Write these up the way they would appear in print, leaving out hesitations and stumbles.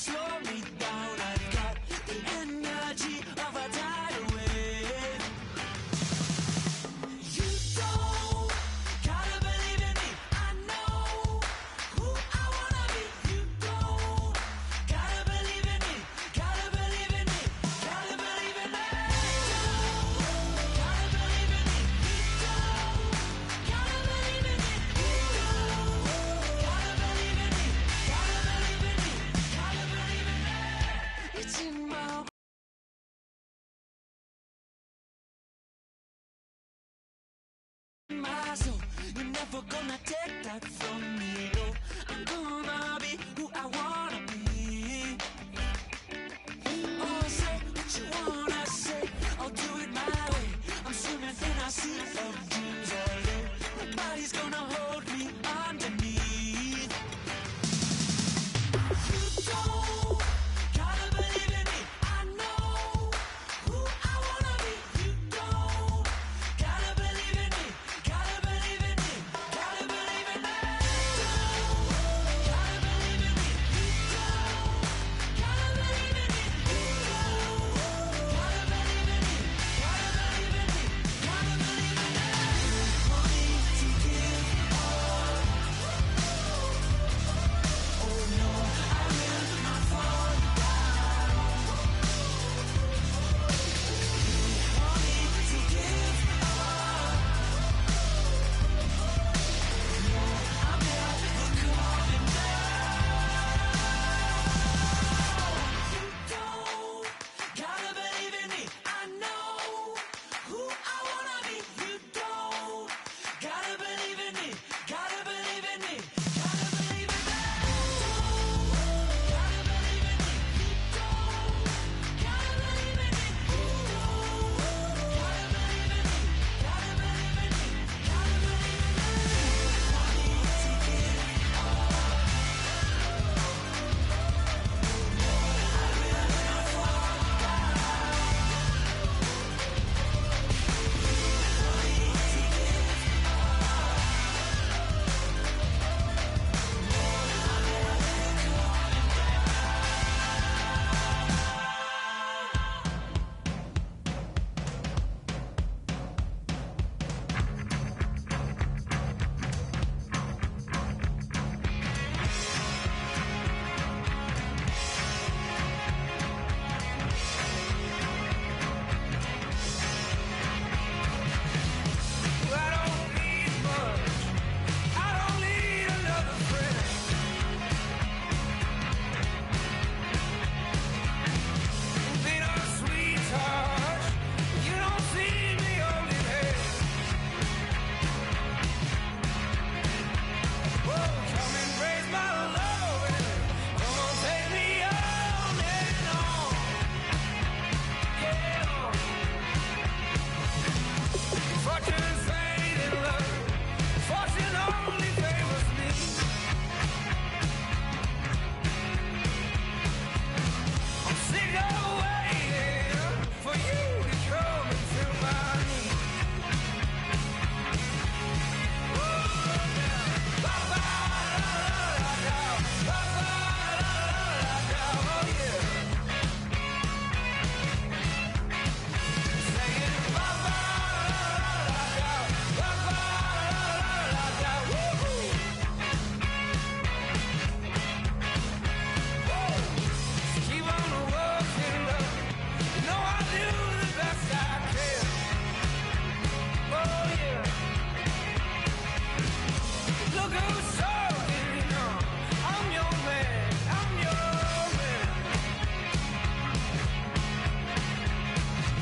slow me down. I've got the energy of a tidal wave. You don't gotta believe in me. I know who I wanna be. You don't gotta believe in me. Gotta believe in me. Gotta believe in me. Gotta believe in me. You don't gotta believe in me. You don't gotta believe in me. Gotta believe in me. Gotta believe in me. It's in my soul. You're never gonna take that from me. No, I'm gonna be who I wanna be. Oh, say what you wanna say. I'll do it my way. I'm swimming in a sea of dreams all day. Nobody's gonna hold me underneath. You don't gotta believe in me. I know who I wanna be. You don't gotta believe in me. Gotta believe in me. Gotta believe in me. Gotta believe in me. You don't gotta believe in me. You don't gotta believe in me. Gotta believe in me. Gotta believe in me. Want me to give up? Oh no, I will not fall down. Want me to give up? No, I'm never coming down. You don't gotta believe in me. I know who I wanna be. You don't gotta believe in me. Gotta believe in me. Gotta believe in me. Gotta believe in me. You don't gotta believe in me. You don't gotta believe in me. Gotta believe in me. Gotta believe in me. Want me to give up? I will not fall down. Want me to give I don't need much. I don't need another friend. Be no sweetheart. You don't see me holding hands. Whoa, come and raise my love. Come on, take me on and on. Yeah. Fortune fading love. Fortune only favors me. I'm sick of waiting for you to come into my knees. Keep on working, love. You know I do the best I can. Oh yeah. Look who's talking. I'm your man. I'm your man.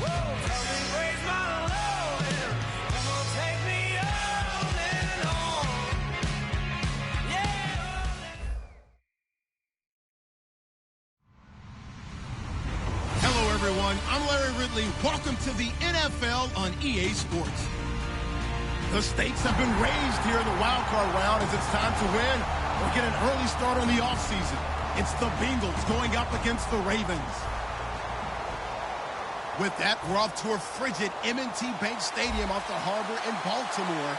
Whoa, come and raise my love. Come on, take me on and on. Yeah. Hello, everyone. I'm Larry Ridley. Welcome to the NFL on EA Sports. The stakes have been raised here in the wild card round as it's time to win or get an early start on the offseason. It's the Bengals going up against the Ravens. With that, we're off to a frigid M&T Bank Stadium off the harbor in Baltimore.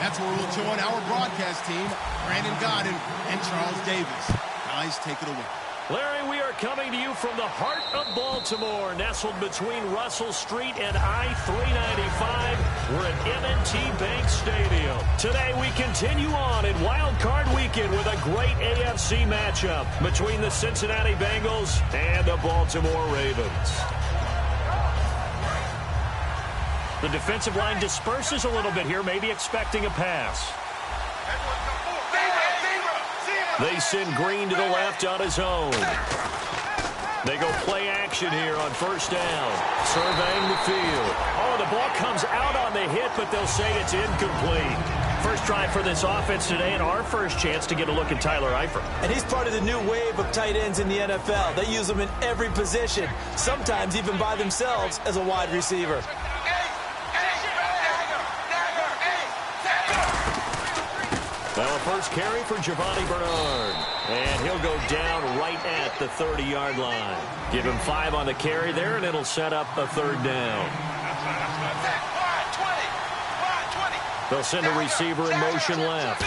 That's where we'll join our broadcast team, Brandon Godden and Charles Davis. Guys, take it away. Larry, we are coming to you from the heart of Baltimore, nestled between Russell Street and I-395. We're at M&T Bank Stadium. Today we continue on in Wild Card Weekend with a great AFC matchup between the Cincinnati Bengals and the Baltimore Ravens. The defensive line disperses a little bit here, maybe expecting a pass. They send Green to the left on his own. They go play action here on first down. Surveying the field. Oh, the ball comes out on the hit, but they'll say it's incomplete. First try for this offense today, and our first chance to get a look at Tyler Eifert. And he's part of the new wave of tight ends in the NFL. They use them in every position, sometimes even by themselves as a wide receiver. Now a first carry for Giovanni Bernard. And he'll go down right at the 30-yard line. Give him 5 on the carry there, and it'll set up a third down. They'll send a receiver in motion left.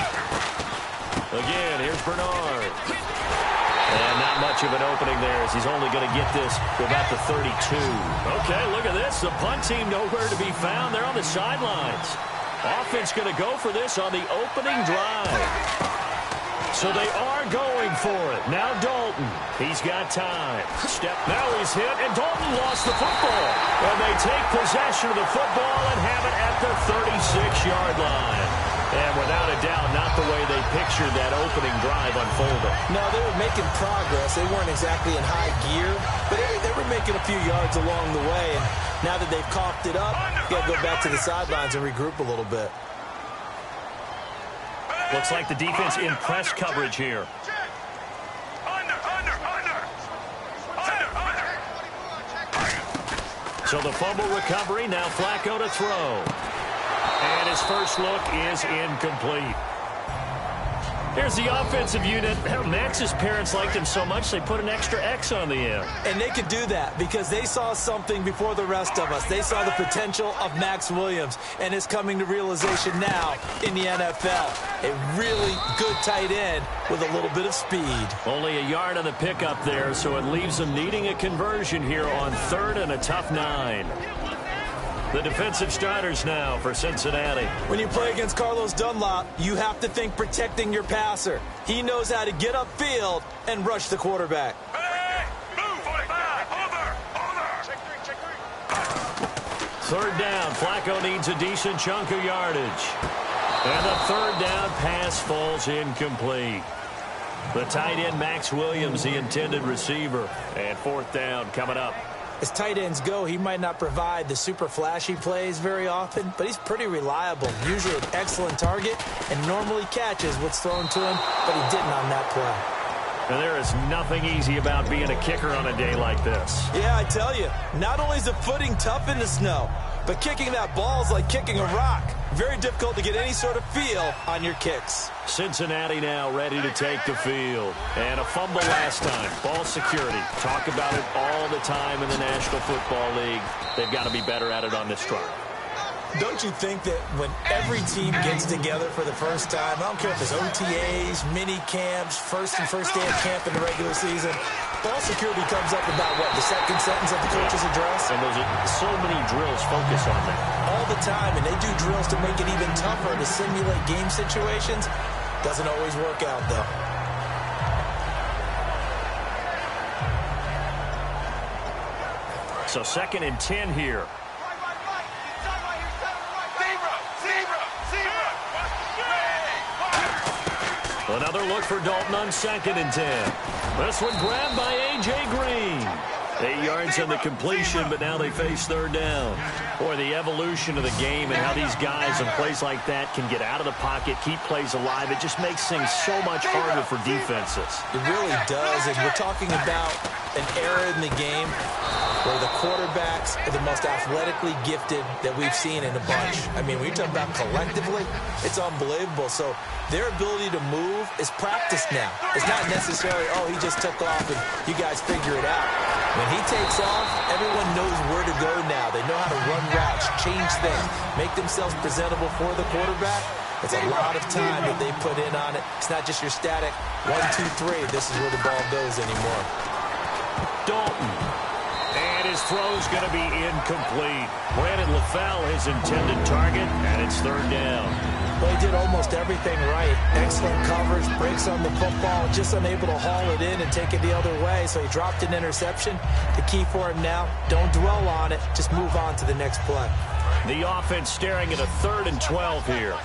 Again, here's Bernard. And not much of an opening there as he's only going to get this to about the 32. Okay, look at this. The punt team nowhere to be found. They're on the sidelines. Offense going to go for this on the opening drive. So they are going for it. Now Dalton. He's got time. Now he's hit, and Dalton lost the football. And they take possession of the football and have it at the 36-yard line. And without a doubt, not the way they pictured that opening drive unfolding. No, they were making progress. They weren't exactly in high gear, but they were making a few yards along the way. And now that they've coughed it up, you got to go back to the sidelines and regroup a little bit. Looks like the defense in press coverage here. So the fumble recovery, now Flacco to throw. And his first look is incomplete. Here's the offensive unit. Max's parents liked him so much they put an extra X on the end. And they could do that because they saw something before the rest of us. They saw the potential of Max Williams, and it's coming to realization now in the NFL. A really good tight end with a little bit of speed. Only a yard on the pickup there, so it leaves them needing a conversion here on 3rd and a tough 9. The defensive starters now for Cincinnati. When you play against Carlos Dunlap, you have to think protecting your passer. He knows how to get upfield and rush the quarterback. Hey, move, 45, over. Third down. Flacco needs a decent chunk of yardage. And the third down pass falls incomplete. The tight end, Max Williams, the intended receiver. And 4th down coming up. As tight ends go, he might not provide the super flashy plays very often, but he's pretty reliable, usually an excellent target, and normally catches what's thrown to him, but he didn't on that play. And there is nothing easy about being a kicker on a day like this. Yeah, I tell you, not only is the footing tough in the snow, but kicking that ball is like kicking a rock. Very difficult to get any sort of feel on your kicks. Cincinnati now ready to take the field. And a fumble last time. Ball security. Talk about it all the time in the National Football League. They've got to be better at it on this drive. Don't you think that when every team gets together for the first time, I don't care if it's OTAs, mini camps, first day of camp in the regular season, ball security comes up about, what, the second sentence of the coach's address? And there's so many drills focus on that. All the time, and they do drills to make it even tougher to simulate game situations. Doesn't always work out, though. So 2nd and 10 here. Another look for Dalton on 2nd and 10. This one grabbed by A.J. Green. 8 yards on the completion, but now they face 3rd down. Boy, the evolution of the game and how these guys in plays like that can get out of the pocket, keep plays alive, it just makes things so much harder for defenses. It really does, and we're talking about an era in the game where the quarterbacks are the most athletically gifted that we've seen in a bunch. I mean, when you talk about collectively, it's unbelievable. So their ability to move is practiced now. It's not necessarily, oh, he just took off and you guys figure it out. When he takes off, everyone knows where to go now. They know how to run routes, change things, make themselves presentable for the quarterback. It's a lot of time that they put in on it. It's not just your static 1, 2, 3. This is where the ball goes anymore. Dalton. And his throw's going to be incomplete. Brandon LaFell, his intended target, and it's third down. Well, he did almost everything right. Excellent coverage, breaks on the football, just unable to haul it in and take it the other way, so he dropped an interception. The key for him now, don't dwell on it, just move on to the next play. The offense staring at a 3rd and 12 here.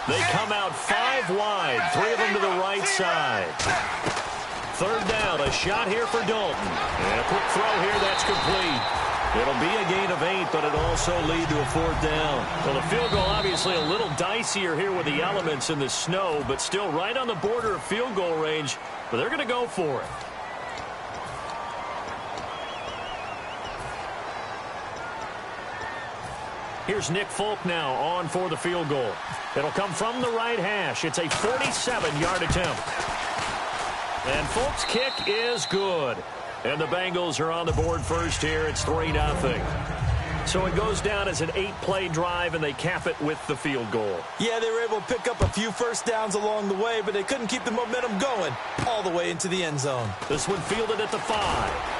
They come out 5 wide, 3 of them to the right side. Third down, a shot here for Dalton. And a quick throw here, that's complete. It'll be a gain of 8, but it'll also lead to a 4th down. Well, the field goal obviously a little dicier here with the elements in the snow, but still right on the border of field goal range. But they're going to go for it. Here's Nick Folk now on for the field goal. It'll come from the right hash. It's a 47-yard attempt. And Folk's kick is good. And the Bengals are on the board first here. It's 3-0. So it goes down as an 8-play drive, and they cap it with the field goal. Yeah, they were able to pick up a few first downs along the way, but they couldn't keep the momentum going all the way into the end zone. This one fielded at the 5.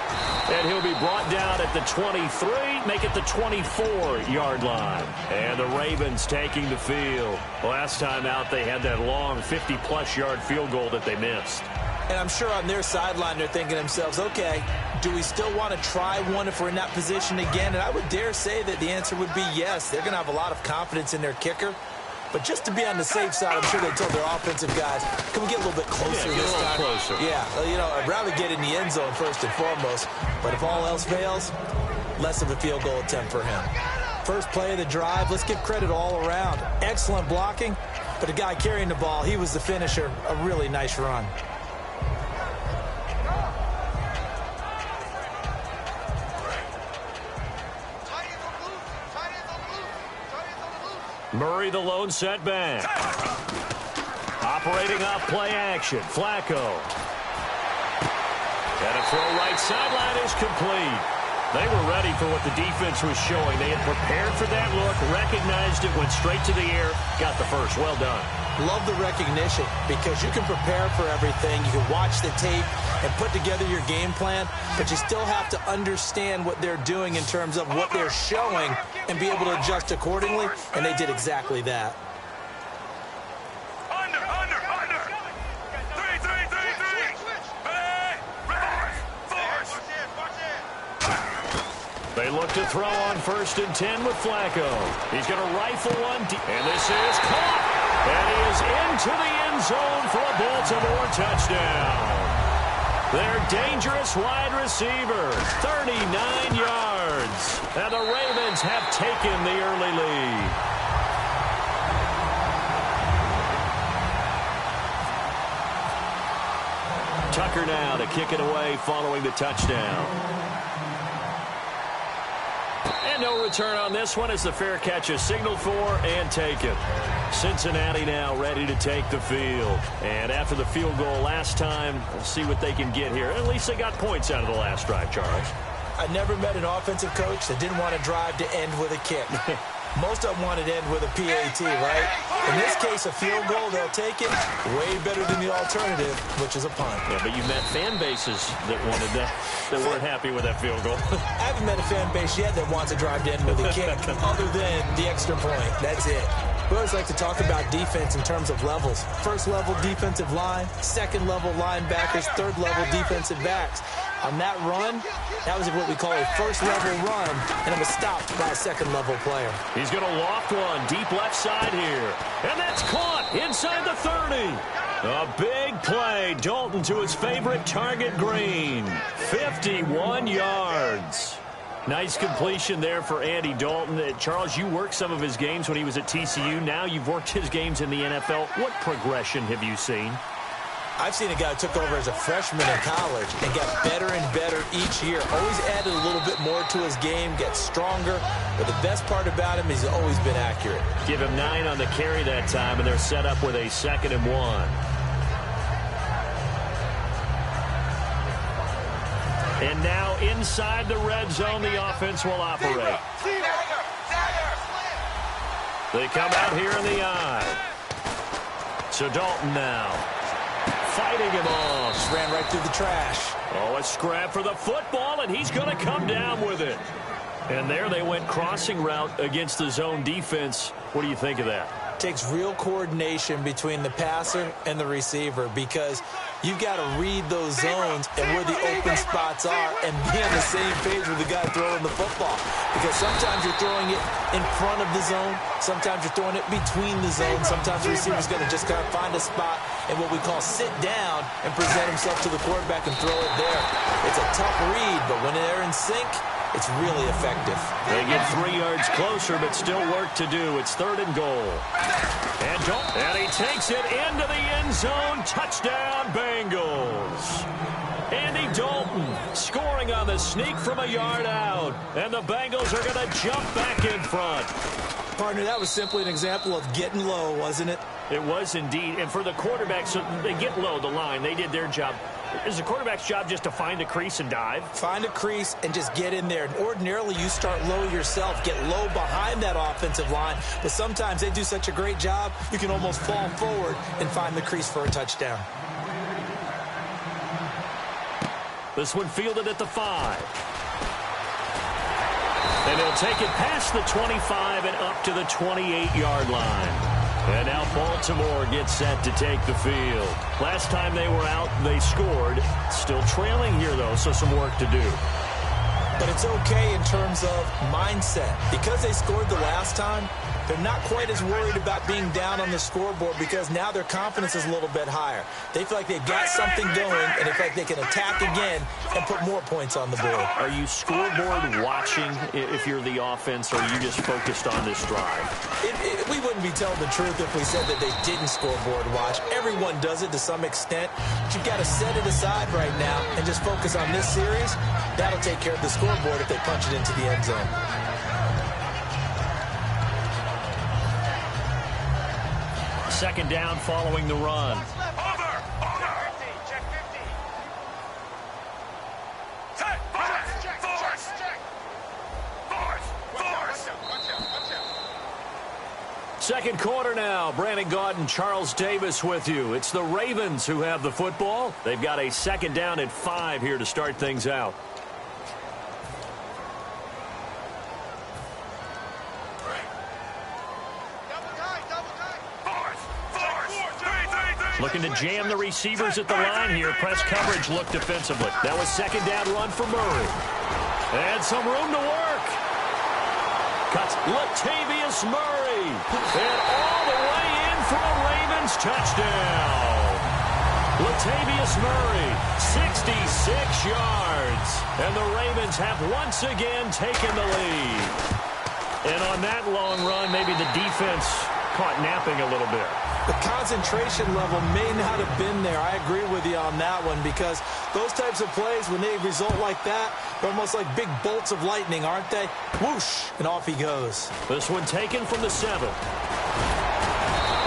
And he'll be brought down at the 23, make it the 24-yard line. And the Ravens taking the field. Last time out, they had that long 50-plus yard field goal that they missed. And I'm sure on their sideline, they're thinking to themselves, okay, do we still want to try one if we're in that position again? And I would dare say that the answer would be yes. They're going to have a lot of confidence in their kicker. But just to be on the safe side, I'm sure they told their offensive guys, can we get a little bit closer this time? Closer. Yeah, I'd rather get in the end zone first and foremost. But if all else fails, less of a field goal attempt for him. First play of the drive, let's give credit all around. Excellent blocking, but the guy carrying the ball, he was the finisher. A really nice run. Murray the lone setback. Operating off play action. Flacco. And a throw right sideline is complete. They were ready for what the defense was showing. They had prepared for that look, recognized it, went straight to the air, got the first. Well done. Love the recognition because you can prepare for everything. You can watch the tape and put together your game plan, but you still have to understand what they're doing in terms of what they're showing and be able to adjust accordingly, and they did exactly that. Under. 3. They look to throw on 1st and 10 with Flacco. He's going to rifle one, and this is caught. And he is into the end zone for a Baltimore touchdown. Their dangerous wide receiver, 39 yards. And the Ravens have taken the early lead. Tucker now to kick it away following the touchdown. And no return on this one as the fair catch is signaled for and taken. Cincinnati now ready to take the field. And after the field goal last time, we'll see what they can get here. At least they got points out of the last drive, Charles. I never met an offensive coach that didn't want to drive to end with a kick. Most of them want to end with a PAT, right? In this case, a field goal, they'll take it. Way better than the alternative, which is a punt. Yeah, but you've met fan bases that wanted that weren't happy with that field goal. I haven't met a fan base yet that wants to drive to end with a kick other than the extra point. That's it. We always like to talk about defense in terms of levels. First level defensive line, second level linebackers, third level defensive backs. On that run, that was what we call a first level run, and it was stopped by a second level player. He's going to loft one deep left side here. And that's caught inside the 30. A big play. Dalton to his favorite target, Green. 51 yards. Nice completion there for Andy Dalton. Charles, you worked some of his games when he was at TCU. Now you've worked his games in the NFL. What progression have you seen? I've seen a guy who took over as a freshman in college and got better and better each year. Always added a little bit more to his game, gets stronger. But the best part about him is he's always been accurate. Give him 9 on the carry that time, and they're set up with a 2nd and 1. And now inside the red zone, the offense will operate. They come out here in the eye. So Dalton now fighting him off. Just ran right through the trash. Oh, a scrap for the football, and he's going to come down with it. And there they went crossing route against the zone defense. What do you think of that? Takes real coordination between the passer and the receiver because you've got to read those zones and where the open spots are and be on the same page with the guy throwing the football. Because sometimes you're throwing it in front of the zone. Sometimes you're throwing it between the zones. Sometimes the receiver's going to just kind of find a spot and what we call sit down and present himself to the quarterback and throw it there. It's a tough read, but when they're in sync, it's really effective. They get 3 yards closer, but still work to do. It's 3rd and goal. And he takes it into the end zone. Touchdown, Bengals. Andy Dalton scoring on the sneak from a yard out. And the Bengals are going to jump back in front. Partner, that was simply an example of getting low, wasn't it? It was indeed. And for the quarterback, so they get low the line. They did their job. Is the quarterback's job just to find a crease and dive? Find a crease and just get in there. And ordinarily, you start low yourself, get low behind that offensive line. But sometimes they do such a great job, you can almost fall forward and find the crease for a touchdown. This one fielded at the 5. And he'll take it past the 25 and up to the 28-yard line. And now Baltimore gets set to take the field. Last time they were out, they scored. Still trailing here, though, so some work to do. But it's okay in terms of mindset. Because they scored the last time, they're not quite as worried about being down on the scoreboard because now their confidence is a little bit higher. They feel like they've got something going, and they feel like they can attack again and put more points on the board. Are you scoreboard watching if you're the offense, or are you just focused on this drive? We wouldn't be telling the truth if we said that they didn't scoreboard watch. Everyone does it to some extent. But you've got to set it aside right now and just focus on this series. That'll take care of the scoreboard if they punch it into the end zone. Second down following the run. Second quarter now. Brandon Gaudin, Charles Davis with you. It's the Ravens who have the football. They've got a second down at 5 here to start things out. Looking to jam the receivers at the line here. Press coverage look defensively. That was second down run for Murray. And some room to work. Cuts Latavius Murray. And all the way in for a Ravens touchdown. Latavius Murray, 66 yards. And the Ravens have once again taken the lead. And on that long run, maybe the defense caught napping a little bit. The concentration level may not have been there. I agree with you on that one because those types of plays, when they result like that, they're almost like big bolts of lightning, aren't they? Whoosh, and off he goes. This one taken from the 7.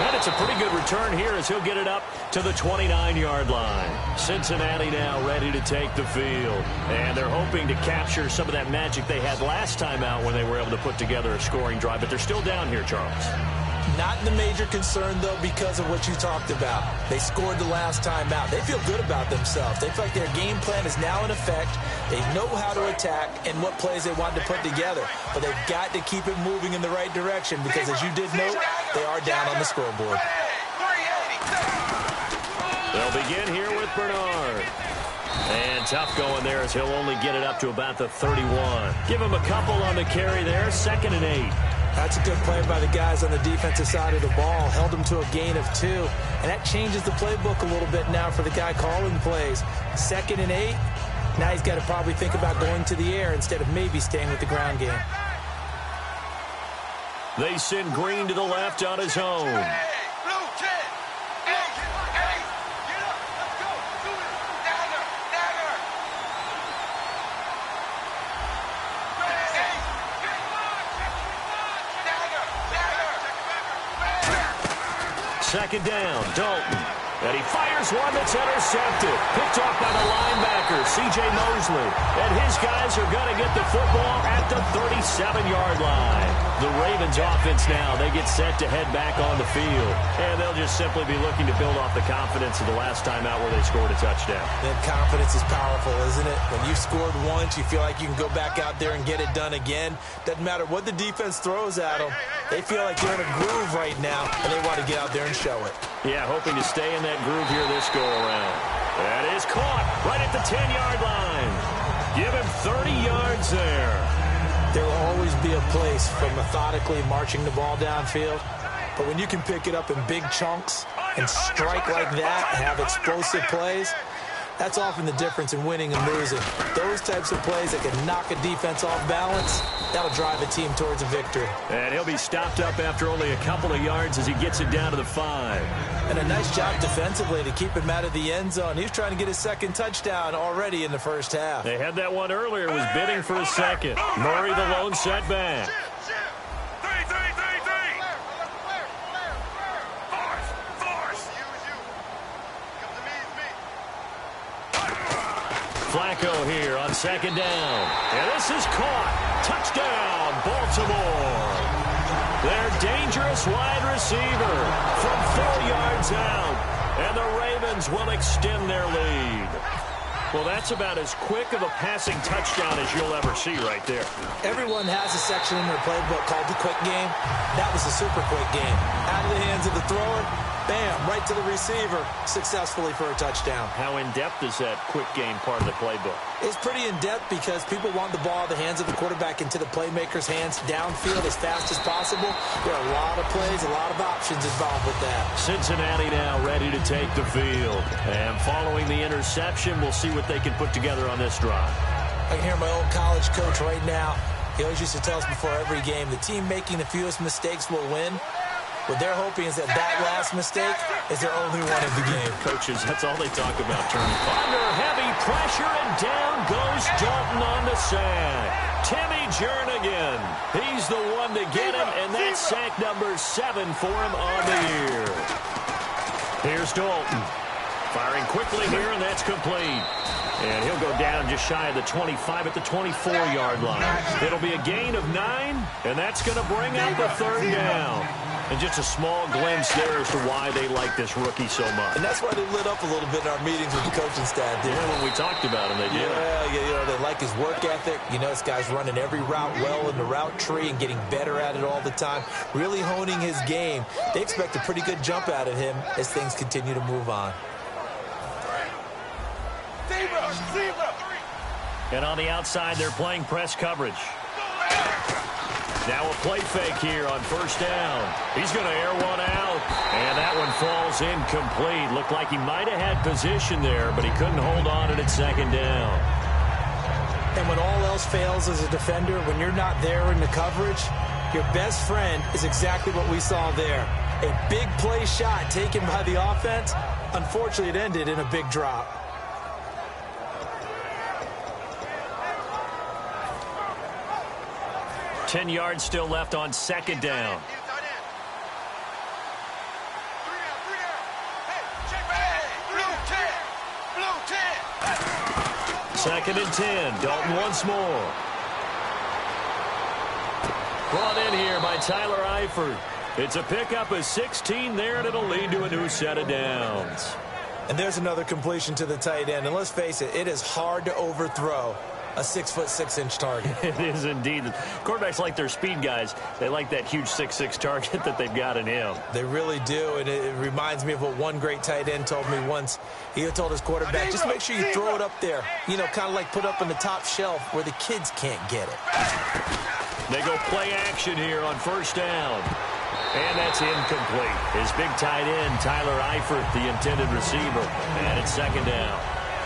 And it's a pretty good return here as he'll get it up to the 29-yard line. Cincinnati now ready to take the field. And they're hoping to capture some of that magic they had last time out when they were able to put together a scoring drive. But they're still down here, Charles. Not the major concern, though, because of what you talked about. They scored the last time out. They feel good about themselves. They feel like their game plan is now in effect. They know how to attack and what plays they want to put together. But they've got to keep it moving in the right direction because, as you did note, they are down on the scoreboard. They'll begin here with Bernard. And tough going there as he'll only get it up to about the 31. Give him a couple on the carry there. 2nd and 8. That's a good play by the guys on the defensive side of the ball. Held them to a gain of 2. And that changes the playbook a little bit now for the guy calling plays. 2nd and 8. Now he's got to probably think about going to the air instead of maybe staying with the ground game. They send Green to the left on his own. Second down, Dalton. And he fires one that's intercepted. Picked off by the linebackers. C.J. Mosley. And his guys are going to get the football at the 37-yard line. The Ravens offense now, they get set to head back on the field. And they'll just simply be looking to build off the confidence of the last time out where they scored a touchdown. That confidence is powerful, isn't it? When you scored once, you feel like you can go back out there and get it done again. Doesn't matter what the defense throws at them. They feel like they're in a groove right now, and they want to get out there and show it. Yeah, hoping to stay in that groove here this go-around. That is caught right at the 10-yard line. Give him 30 yards there. There will always be a place for methodically marching the ball downfield. But when you can pick it up in big chunks and strike like that, have explosive plays, that's often the difference in winning and losing. Those types of plays that can knock a defense off balance, that'll drive a team towards a victory. And he'll be stopped up after only a couple of yards as he gets it down to the 5. And a nice job defensively to keep him out of the end zone. He was trying to get his second touchdown already in the first half. They had that one earlier, was bidding for a second. Murray the lone setback. Flacco here on second down. And this is caught. Touchdown, Baltimore. Their dangerous wide receiver from 4 yards out. And the Ravens will extend their lead. Well, that's about as quick of a passing touchdown as you'll ever see right there. Everyone has a section in their playbook called the quick game. That was a super quick game. Out of the hands of the thrower, bam, right to the receiver, successfully for a touchdown. How in-depth is that quick game part of the playbook? It's pretty in-depth because people want the ball out of the hands of the quarterback into the playmaker's hands downfield as fast as possible. There are a lot of plays, a lot of options involved with that. Cincinnati now ready to take the field. And following the interception, we'll see what they can put together on this drive. I can hear my old college coach right now. He always used to tell us before every game, the team making the fewest mistakes will win. What they're hoping is that last mistake is their only one of the game. Coaches, that's all they talk about, turning under heavy pressure, and down goes Dalton on the sack. Timmy Jernigan, he's the one to get him, and that's sack number 7 for him on the year. Here's Dalton, firing quickly here, and that's complete. And he'll go down just shy of the 25 at the 24-yard line. It'll be a gain of 9, and that's going to bring out the 3rd down. And just a small glimpse there as to why they like this rookie so much. And that's why they lit up a little bit in our meetings with the coaching staff. Yeah, when we talked about him, they did. Yeah, they like his work ethic. You know, this guy's running every route well in the route tree and getting better at it all the time, really honing his game. They expect a pretty good jump out of him as things continue to move on. And on the outside, they're playing press coverage. Now a play fake here on 1st down. He's going to air one out, and that one falls incomplete. Looked like he might have had position there, but he couldn't hold on at 2nd down. And when all else fails as a defender, when you're not there in the coverage, your best friend is exactly what we saw there. A big play shot taken by the offense. Unfortunately, it ended in a big drop. Ten yards still left on 2nd down. Second and 10. Dalton once more. Brought in here by Tyler Eifert. It's a pickup of 16 there, and it'll lead to a new set of downs. And there's another completion to the tight end. And let's face it, it is hard to overthrow a 6'6" target. It is indeed. Quarterbacks like their speed guys. They like that huge 6'6" target that they've got in him. They really do, and it reminds me of what one great tight end told me once. He told his quarterback, just make sure you throw it up there. You know, kind of like put up on the top shelf where the kids can't get it. They go play action here on 1st down. And that's incomplete. His big tight end, Tyler Eifert, the intended receiver. And it's 2nd down.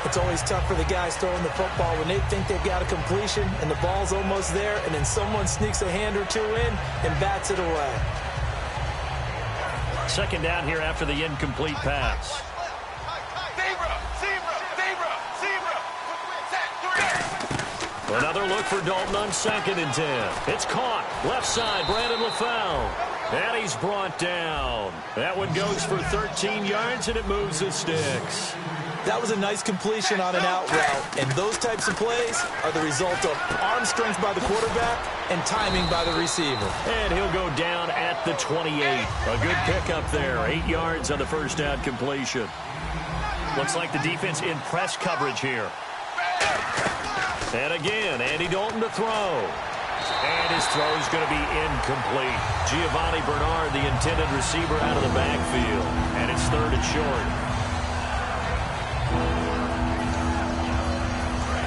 It's always tough for the guys throwing the football when they think they've got a completion and the ball's almost there, and then someone sneaks a hand or two in and bats it away. 2nd down here after the incomplete pass. Another look for Dalton on 2nd and 10. It's caught. Left side, Brandon LaFell. And he's brought down. That one goes for 13 yards, and it moves the sticks. That was a nice completion on an out route, and those types of plays are the result of arm strength by the quarterback and timing by the receiver. And he'll go down at the 28. A good pickup there. 8 yards on the first down completion. Looks like the defense in press coverage here. And again, Andy Dalton to throw. And his throw is going to be incomplete. Giovanni Bernard, the intended receiver, out of the backfield. And it's 3rd and short.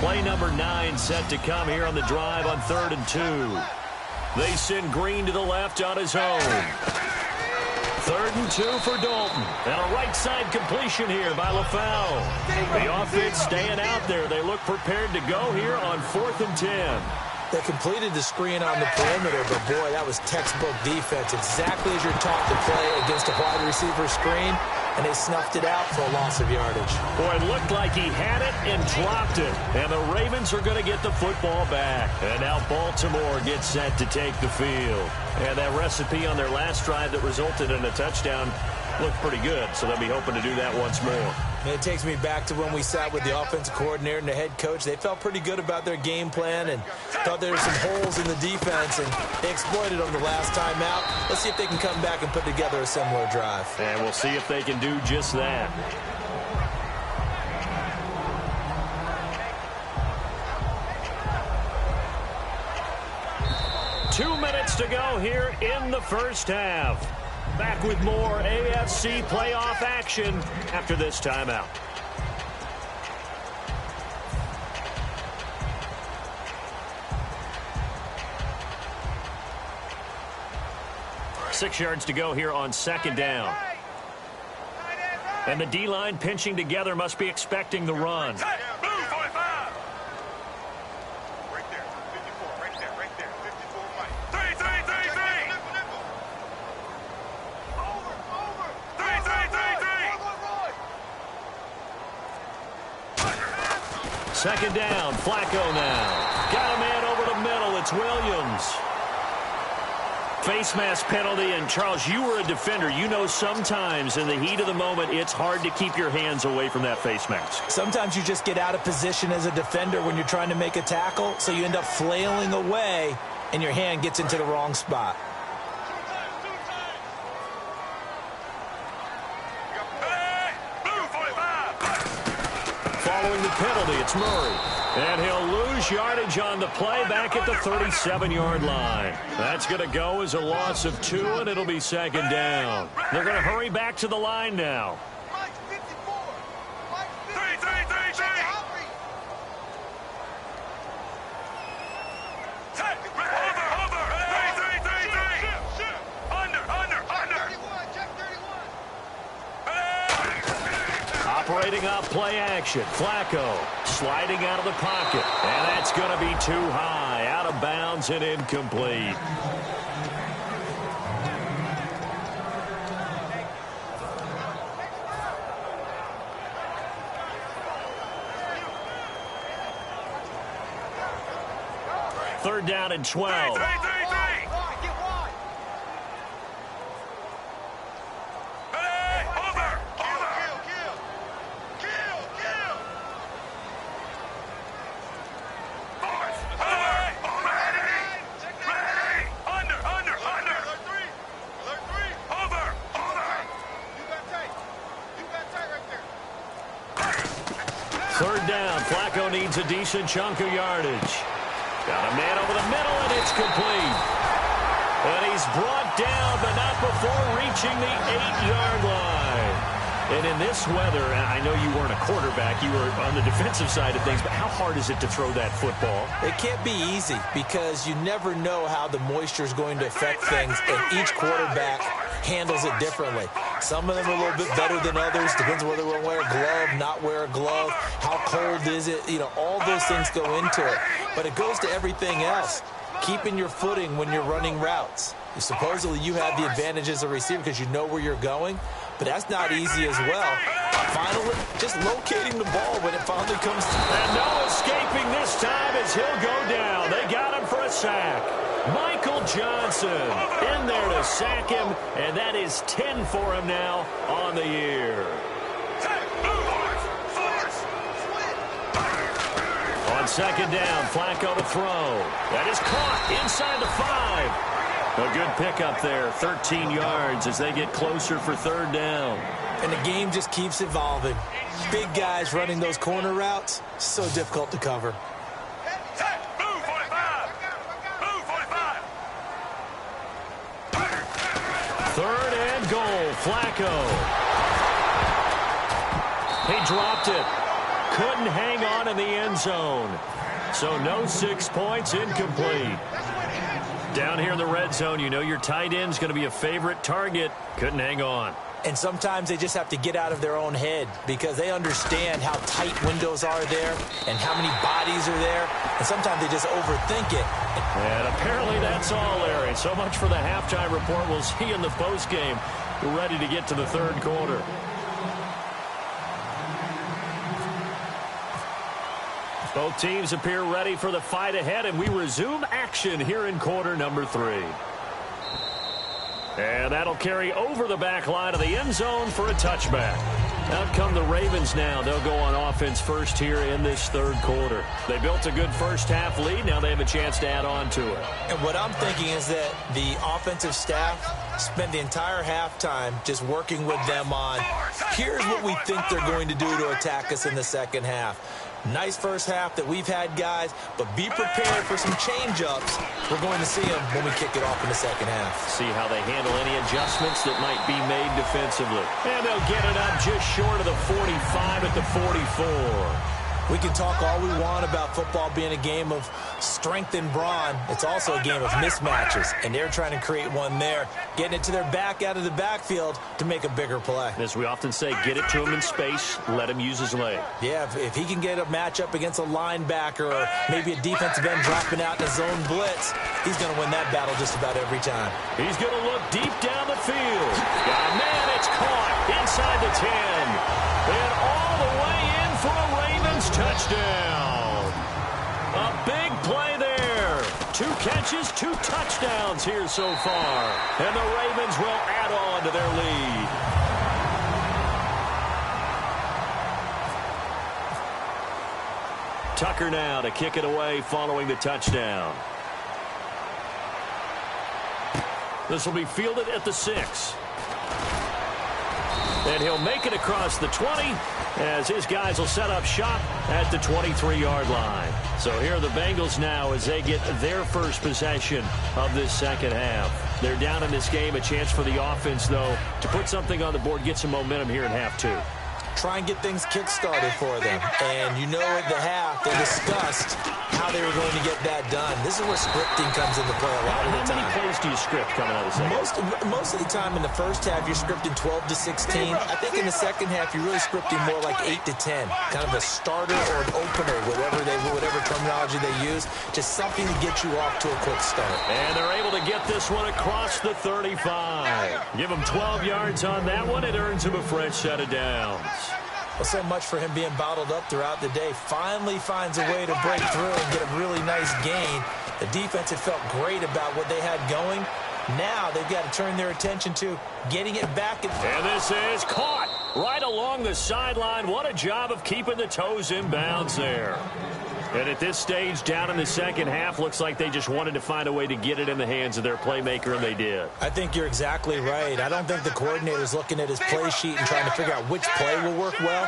Play number 9 set to come here on the drive on 3rd and 2. They send Green to the left on his own. 3rd and 2 for Dalton. And a right side completion here by LaFau. The offense staying out there. They look prepared to go here on 4th and 10. They completed the screen on the perimeter, but boy, that was textbook defense. Exactly as you're taught to play against a wide receiver screen, and they snuffed it out for a loss of yardage. Boy, it looked like he had it and dropped it. And the Ravens are going to get the football back. And now Baltimore gets set to take the field. And that recipe on their last drive that resulted in a touchdown looked pretty good, so they'll be hoping to do that once more. And it takes me back to when we sat with the offensive coordinator and the head coach. They felt pretty good about their game plan and thought there were some holes in the defense, and they exploited them the last time out. Let's see if they can come back and put together a similar drive. And we'll see if they can do just that. Two minutes to go here in the first half. Back with more AFC playoff action after this timeout. Six yards to go here on 2nd down. And the D-line pinching together, must be expecting the run. Second down, Flacco now. Got a man over the middle. It's Williams. Face mask penalty, and Charles, you were a defender. You know sometimes in the heat of the moment, it's hard to keep your hands away from that face mask. Sometimes you just get out of position as a defender when you're trying to make a tackle, so you end up flailing away, and your hand gets into the wrong spot. Following the penalty, it's Murray. And he'll lose yardage on the play back at the 37-yard line. That's going to go as a loss of 2, and it'll be 2nd down. They're going to hurry back to the line now. Operating off play action. Flacco sliding out of the pocket. And that's going to be too high. Out of bounds and incomplete. Third down and 12. Third down. Flacco needs a decent chunk of yardage. Got a man over the middle, and it's complete. And he's brought down, but not before reaching the 8-yard line. And in this weather, I know you weren't a quarterback. You were on the defensive side of things, but how hard is it to throw that football? It can't be easy because you never know how the moisture is going to affect things, and each quarterback handles it differently. Some of them are a little bit better than others. Depends whether they wear a glove, not wear a glove. How cold is it? You know, all those things go into it. But it goes to everything else. Keeping your footing when you're running routes. Supposedly you have the advantage as a receiver because you know where you're going, but that's not easy as well. Finally, just locating the ball when it finally comes to... And no escaping this time as he'll go down. They got him for a sack. Michael Johnson in there to sack him, and that is 10 for him now on the year. On second down, Flacco to throw. That is caught inside the 5. A good pickup there, 13 yards as they get closer for third down. And the game just keeps evolving. Big guys running those corner routes, so difficult to cover. Move 45. Move 45. Third and goal, Flacco. He dropped it. Couldn't hang on in the end zone. So no 6 points, incomplete. Down here in the red zone, you know your tight end's going to be a favorite target. Couldn't hang on. And sometimes they just have to get out of their own head because they understand how tight windows are there and how many bodies are there. And sometimes they just overthink it. And apparently that's all, Larry. So much for the halftime report. We'll see you in the postgame. We're ready to get to the third quarter. Both teams appear ready for the fight ahead, and we resume action here in quarter number 3. And that'll carry over the back line of the end zone for a touchback. Out come the Ravens now. They'll go on offense first here in this third quarter. They built a good first-half lead. Now they have a chance to add on to it. And what I'm thinking is that the offensive staff spend the entire halftime just working with them on, here's what we think they're going to do to attack us in the second half. Nice first half that we've had, guys, but be prepared for some change-ups. We're going to see them when we kick it off in the second half. See how they handle any adjustments that might be made defensively. And they'll get it up just short of the 45 at the 44. We can talk all we want about football being a game of strength and brawn. It's also a game of mismatches, and they're trying to create one there, getting it to their back out of the backfield to make a bigger play. As we often say, get it to him in space, let him use his leg. Yeah, if he can get a matchup against a linebacker or maybe a defensive end dropping out in a zone blitz, he's going to win that battle just about every time. He's going to look deep down the field. Oh, man, it's caught inside the 10. And all the way in for a Ravens touchdown. A big play there. 2 catches, 2 touchdowns here so far. And the Ravens will add on to their lead. Tucker now to kick it away following the touchdown. This will be fielded at the 6. And he'll make it across the 20 as his guys will set up shop at the 23-yard line. So here are the Bengals now as they get their first possession of this second half. They're down in this game. A chance for the offense, though, to put something on the board, get some momentum here in half 2. Try and get things kick-started for them. And you know at the half, they discussed how they were going to get that done. This is where scripting comes into play a lot of the time. How many plays do you script coming out of the second? Most of the time in the first half, you're scripting 12 to 16. I think in the second half, you're really scripting more like 8 to 10. Kind of a starter or an opener, whatever terminology they use. Just something to get you off to a quick start. And they're able to get this one across the 35. Give him 12 yards on that one. It earns him a fresh set of downs. Well, so much for him being bottled up throughout the day. Finally finds a way to break through and get a really nice gain. The defense had felt great about what they had going. Now they've got to turn their attention to getting it back. And this is caught right along the sideline. What a job of keeping the toes in bounds there. And at this stage, down in the second half, looks like they just wanted to find a way to get it in the hands of their playmaker, and they did. I think you're exactly right. I don't think the coordinator's looking at his play sheet and trying to figure out which play will work well.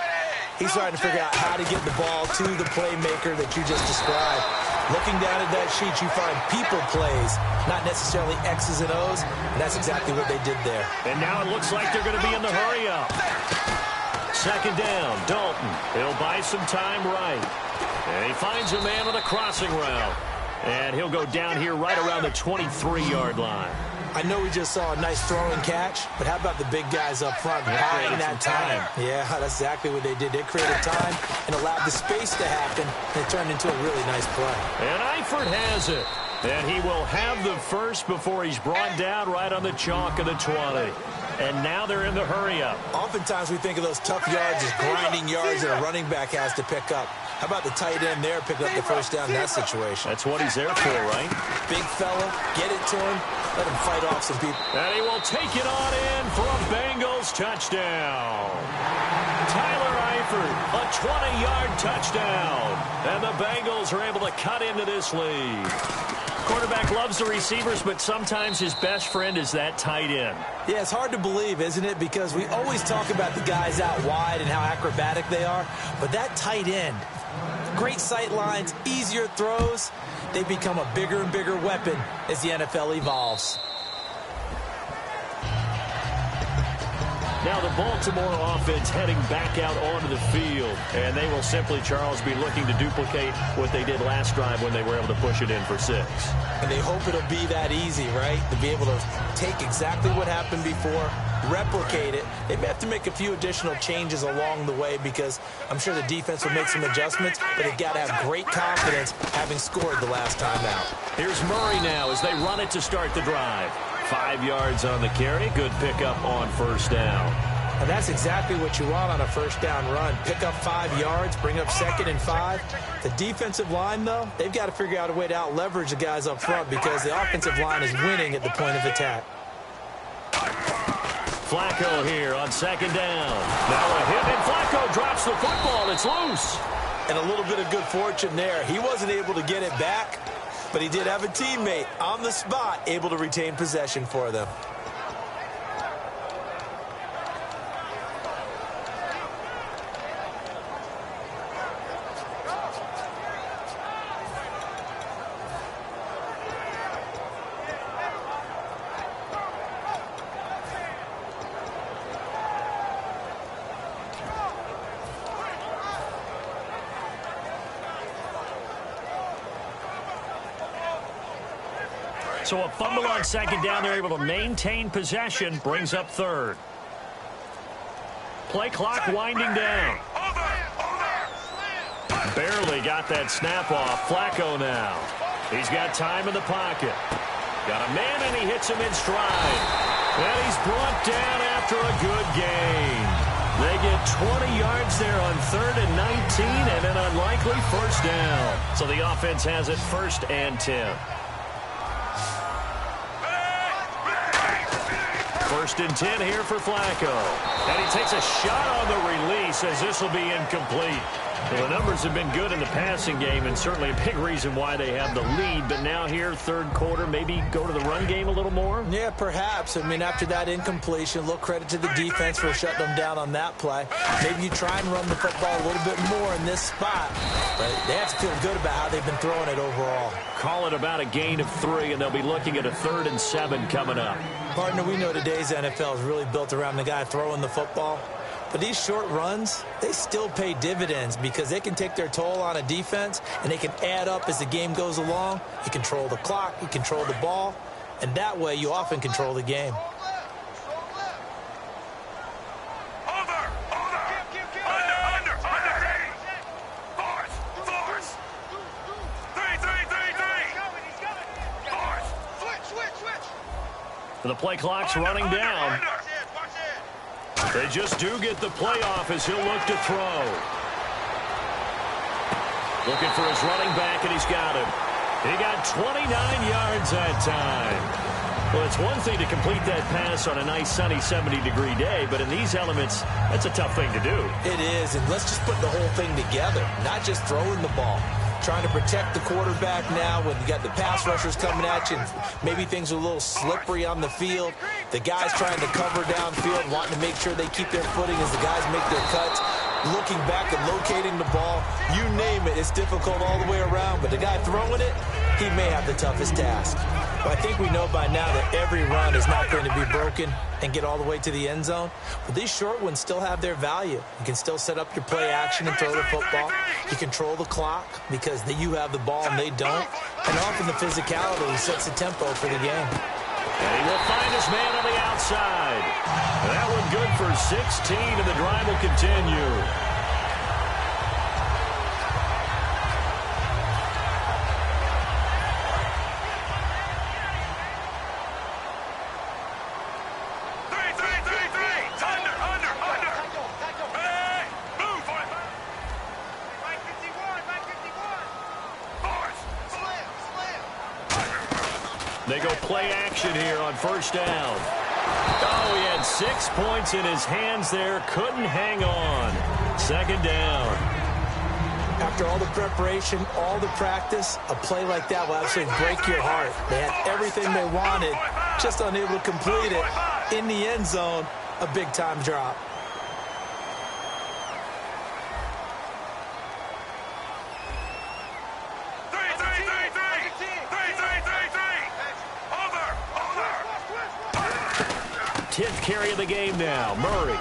He's trying to figure out how to get the ball to the playmaker that you just described. Looking down at that sheet, you find people plays, not necessarily X's and O's, and that's exactly what they did there. And now it looks like they're going to be in the hurry-up. Second down, Dalton. He'll buy some time right. And he finds a man on a crossing route. And he'll go down here right around the 23-yard line. I know we just saw a nice throw and catch, but how about the big guys up front buying that time? Yeah, that's exactly what they did. They created time and allowed the space to happen, and it turned into a really nice play. And Eifert has it. And he will have the first before he's brought down right on the chalk of the 20. And now they're in the hurry-up. Oftentimes we think of those tough yards as grinding yards that a running back has to pick up. How about the tight end there picking up the first down in that situation? That's what he's there for, right? Big fella, get it to him, let him fight off some people. And he will take it on in for a Bengals touchdown. Tyler Stafford, a 20-yard touchdown. And the Bengals are able to cut into this lead. Quarterback loves the receivers, but sometimes his best friend is that tight end. Yeah, it's hard to believe, isn't it? Because we always talk about the guys out wide and how acrobatic they are. But that tight end, great sight lines, easier throws, they become a bigger and bigger weapon as the NFL evolves. Now the Baltimore offense heading back out onto the field. And they will simply, Charles, be looking to duplicate what they did last drive when they were able to push it in for 6. And they hope it'll be that easy, right? To be able to take exactly what happened before, replicate it. They may have to make a few additional changes along the way because I'm sure the defense will make some adjustments, but they've got to have great confidence having scored the last time out. Here's Murray now as they run it to start the drive. 5 yards on the carry. Good pickup on first down. And that's exactly what you want on a first down run. Pick up 5 yards, bring up 2nd and 5. The defensive line, though, they've got to figure out a way to out-leverage the guys up front because the offensive line is winning at the point of attack. Flacco here on 2nd down. Now a hit, and Flacco drops the football. It's loose. And a little bit of good fortune there. He wasn't able to get it back, but he did have a teammate on the spot able to retain possession for them. So a fumble on 2nd down. They're able to maintain possession. Brings up 3rd. Play clock winding down. Barely got that snap off. Flacco now. He's got time in the pocket. Got a man, and he hits him in stride. And he's brought down after a good gain. They get 20 yards there on 3rd and 19 and an unlikely first down. So the offense has it 1st and 10. 1st and 10 here for Flacco. And he takes a shot on the release as this will be incomplete. Well, the numbers have been good in the passing game and certainly a big reason why they have the lead. But now here, 3rd quarter, maybe go to the run game a little more? Yeah, perhaps. I mean, after that incompletion, a little credit to the defense for shutting them down on that play. Maybe you try and run the football a little bit more in this spot. But they have to feel good about how they've been throwing it overall. Call it about a gain of 3, and they'll be looking at a 3rd and 7 coming up. Partner, we know today's NFL is really built around the guy throwing the football. But these short runs, they still pay dividends because they can take their toll on a defense and they can add up as the game goes along. You control the clock, you control the ball, and that way you often control the game. The play clock's running down. They just do get the playoff as he'll look to throw. Looking for his running back, and he's got him. He got 29 yards that time. Well, it's one thing to complete that pass on a nice sunny 70-degree day, but in these elements, that's a tough thing to do. It is, and let's just put the whole thing together, not just throwing the ball. Trying to protect the quarterback now when you got the pass rushers coming at you. And maybe things are a little slippery on the field. The guys trying to cover downfield, wanting to make sure they keep their footing as the guys make their cuts. Looking back and locating the ball, you name it, it's difficult all the way around. But the guy throwing it, he may have the toughest task. But I think we know by now that every run is not going to be broken and get all the way to the end zone. But these short ones still have their value. You can still set up your play action and throw the football. You control the clock because you have the ball and they don't. And often the physicality sets the tempo for the game. And he will find his man on the outside. That one good for 16, and the drive will continue. They go play action here on first down. Oh, he had 6 points in his hands there. Couldn't hang on. Second down. After all the preparation, all the practice, a play like that will absolutely break your heart. They had everything they wanted, just unable to complete it. In the end zone, a big-time drop. Tenth carry of the game now, Murray.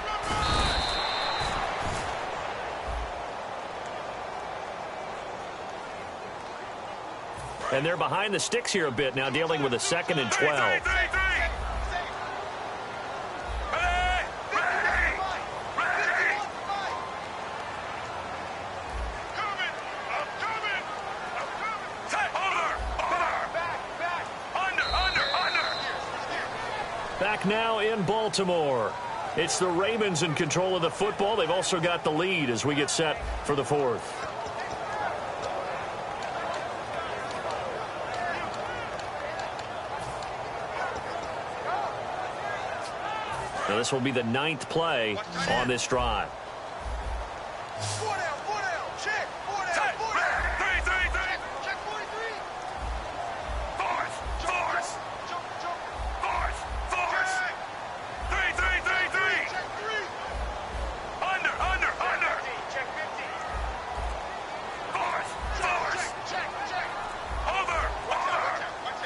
And they're behind the sticks here a bit now, dealing with a 2nd and 12. Back now in Baltimore. It's the Ravens in control of the football. They've also got the lead as we get set for the 4th. Now this will be the 9th play on this drive.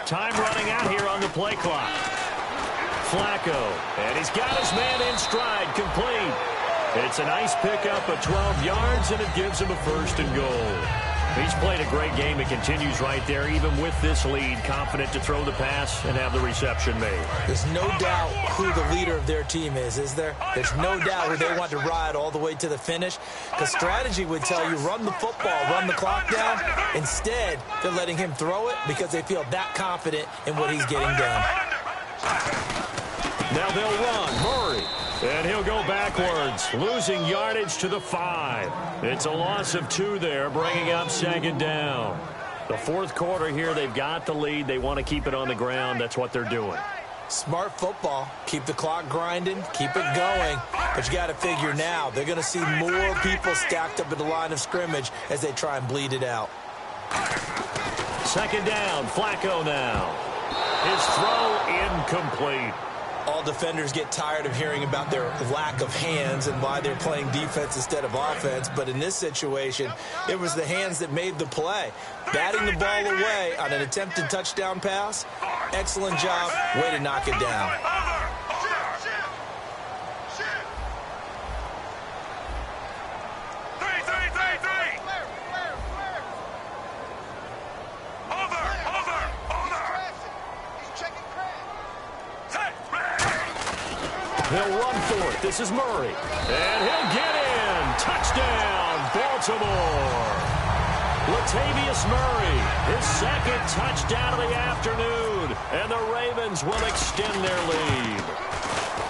Time running out here on the play clock. Flacco, and he's got his man in stride, complete. It's a nice pickup of 12 yards, and it gives him a 1st and goal. He's played a great game. It continues right there, even with this lead, confident to throw the pass and have the reception made. There's no doubt who the leader of their team is there? There's no doubt who they want to ride all the way to the finish. Because strategy would tell you, run the football, run the clock down. Instead, they're letting him throw it because they feel that confident in what he's getting done. Now they'll run. Murray. And he'll go backwards, losing yardage to the 5. It's a loss of 2 there, bringing up 2nd down. The 4th quarter here, they've got the lead. They want to keep it on the ground. That's what they're doing. Smart football. Keep the clock grinding, keep it going. But you got to figure now, they're going to see more people stacked up at the line of scrimmage as they try and bleed it out. 2nd down, Flacco now. His throw incomplete. All defenders get tired of hearing about their lack of hands and why they're playing defense instead of offense. But in this situation, it was the hands that made the play. Batting the ball away on an attempted touchdown pass. Excellent job. Way to knock it down. They'll run for it. This is Murray. And he'll get in. Touchdown, Baltimore. Latavius Murray, his 2nd touchdown of the afternoon. And the Ravens will extend their lead.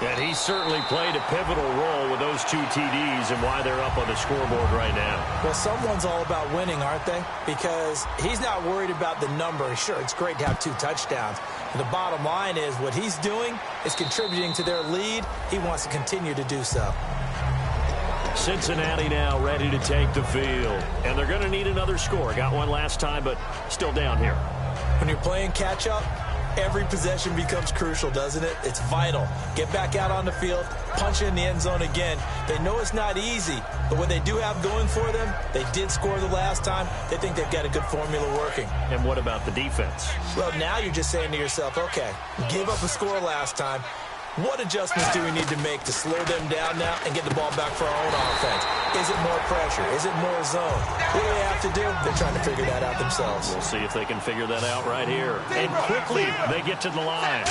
And he certainly played a pivotal role with those 2 TDs and why they're up on the scoreboard right now. Well, someone's all about winning, aren't they? Because he's not worried about the number. Sure, it's great to have 2 touchdowns. And the bottom line is what he's doing is contributing to their lead. He wants to continue to do so. Cincinnati now ready to take the field. And they're going to need another score. Got one last time, but still down here. When you're playing catch-up, every possession becomes crucial, doesn't it? It's vital. Get back out on the field, punch in the end zone again. They know it's not easy, but what they do have going for them, they did score the last time. They think they've got a good formula working. And what about the defense? Well, now you're just saying to yourself, okay, give up a score last time. What adjustments do we need to make to slow them down now and get the ball back for our own offense? Is it more pressure? Is it more zone? What do they have to do? They're trying to figure that out themselves. We'll see if they can figure that out right here. And quickly, they get to the line.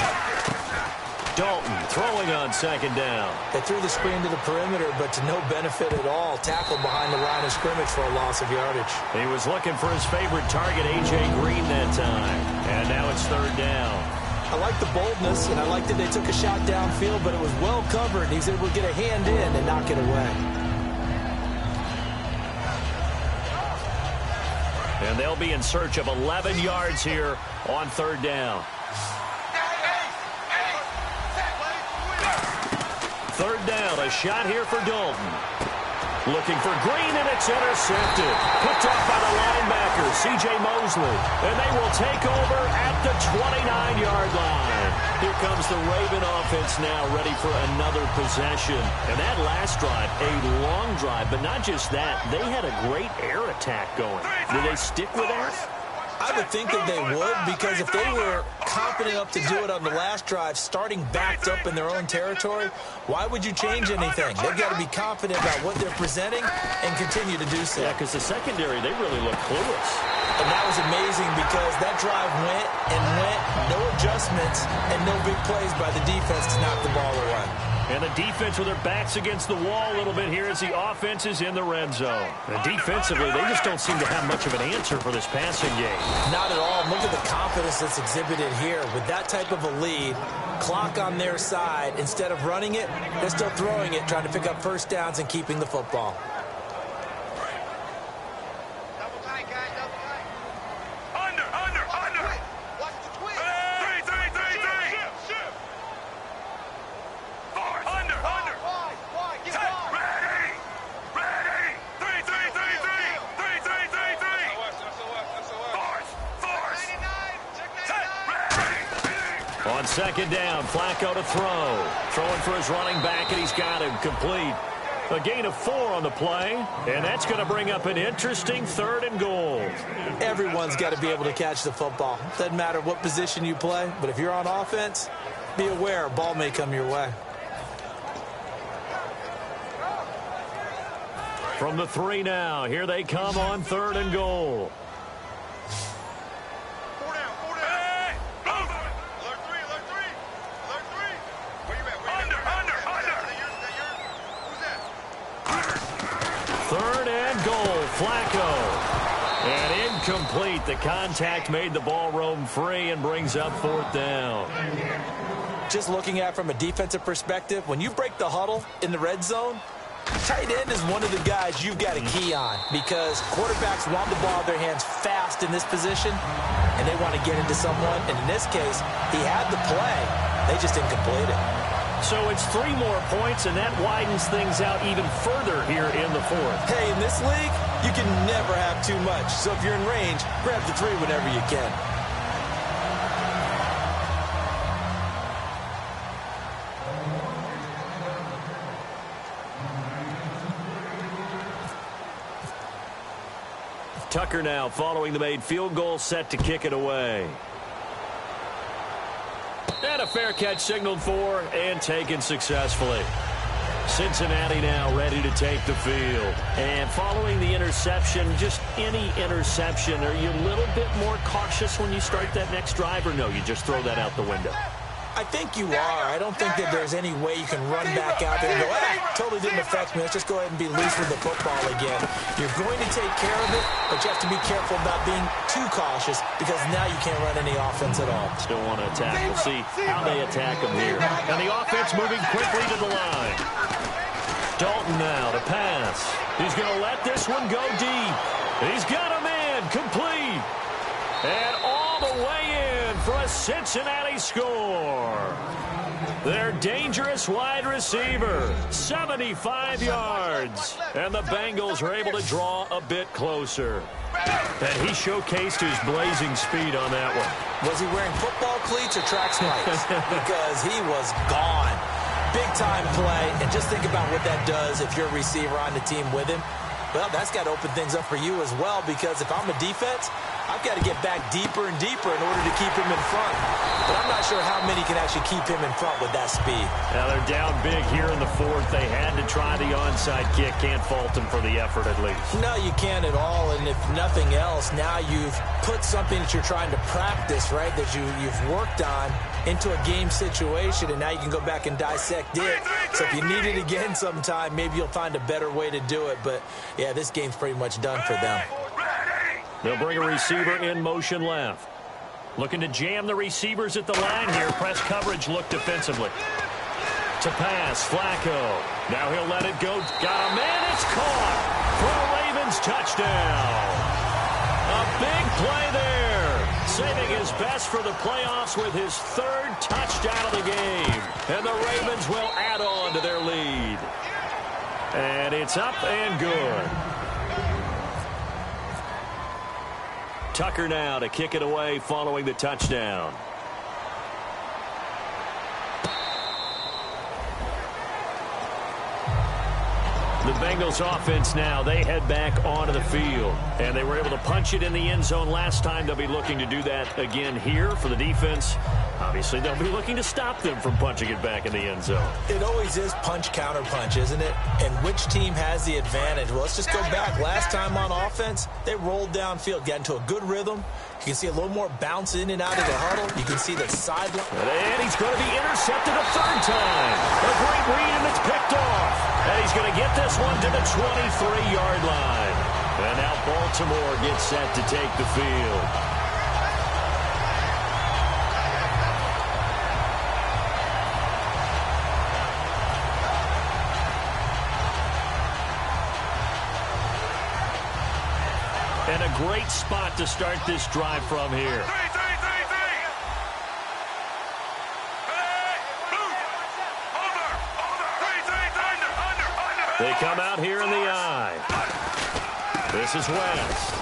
Dalton throwing on 2nd down. They threw the screen to the perimeter, but to no benefit at all. Tackled behind the line of scrimmage for a loss of yardage. He was looking for his favorite target, A.J. Green, that time. And now it's 3rd down. I like the boldness, and I like that they took a shot downfield, but it was well covered. He's able to get a hand in and knock it away. And they'll be in search of 11 yards here on 3rd down. 3rd down, a shot here for Dalton. Looking for Green, and it's intercepted. Picked off by the linebacker, C.J. Mosley. And they will take over at the 29-yard line. Here comes the Raven offense now, ready for another possession. And that last drive, a long drive, but not just that. They had a great air attack going. Do they stick with that? I would think that they would, because if they were confident enough to do it on the last drive, starting backed up in their own territory, why would you change anything? They've got to be confident about what they're presenting and continue to do so. Yeah, because the secondary, they really look clueless. And that was amazing because that drive went and went, no adjustments, and no big plays by the defense to knock the ball away. And the defense with their backs against the wall a little bit here as the offense is in the red zone. And defensively, they just don't seem to have much of an answer for this passing game. Not at all. Look at the confidence that's exhibited here. With that type of a lead, clock on their side, instead of running it, they're still throwing it, trying to pick up first downs and keeping the football. On second down, Flacco to throw. Throwing for his running back, and he's got him complete. A gain of 4 on the play, and that's going to bring up an interesting 3rd and goal. Everyone's got to be able to catch the football. Doesn't matter what position you play, but if you're on offense, be aware a ball may come your way. From the 3 now, here they come on 3rd and goal. Flacco. And incomplete. The contact made the ball roam free and brings up 4th down. Just looking at it from a defensive perspective, when you break the huddle in the red zone, tight end is one of the guys you've got a key on because quarterbacks want the ball in their hands fast in this position, and they want to get into someone. And in this case, he had the play. They just didn't complete it. So it's 3 more points, and that widens things out even further here in the 4th. Hey, in this league, you can never have too much. So if you're in range, grab the 3 whenever you can. Tucker now following the made field goal, set to kick it away. And a fair catch signaled for and taken successfully. Cincinnati now ready to take the field. And following the interception, just any interception, are you a little bit more cautious when you start that next drive, or no, you just throw that out the window? I think you are. I don't think that there's any way you can run back out there and go, totally didn't affect me. Let's just go ahead and be loose with the football again. You're going to take care of it, but you have to be careful about being too cautious because now you can't run any offense at all. Still want to attack. We'll see how they attack them here. And the offense moving quickly to the line. Dalton now to pass. He's going to let this one go deep. He's got him in, complete. And all the way in for a Cincinnati score. Their dangerous wide receiver, 75 yards. And the Bengals are able to draw a bit closer. And he showcased his blazing speed on that one. Was he wearing football cleats or track spikes? Because he was gone. Big-time play, and just think about what that does if you're a receiver on the team with him. Well, that's got to open things up for you as well, because if I'm a defense, I've got to get back deeper and deeper in order to keep him in front. But I'm not sure how many can actually keep him in front with that speed. Now they're down big here in the 4th. They had to try the onside kick. Can't fault them for the effort at least. No, you can't at all. And if nothing else, now you've put something that you're trying to practice, right, that you've worked on into a game situation, and now you can go back and dissect it. So if you need it again sometime, maybe you'll find a better way to do it. But, yeah, this game's pretty much done for them. They'll bring a receiver in motion left. Looking to jam the receivers at the line here. Press coverage look defensively. To pass, Flacco. Now he'll let it go. Got a man. It's caught for a Ravens touchdown. A big play there. Saving his best for the playoffs with his 3rd touchdown of the game. And the Ravens will add on to their lead. And it's up and good. Tucker now to kick it away following the touchdown. The Bengals offense now, they head back onto the field. And they were able to punch it in the end zone last time. They'll be looking to do that again here for the defense. Obviously, they'll be looking to stop them from punching it back in the end zone. It always is punch, counter punch, isn't it? And which team has the advantage? Well, let's just go back. Last time on offense, they rolled downfield, got into a good rhythm. You can see a little more bounce in and out of the huddle. You can see the sideline. And he's going to be intercepted a third time. A great read, and it's picked off. And he's going to get this one to the 23-yard line. And now Baltimore gets set to take the field. And a great spot to start this drive from here. They come out here in the eye. This is West.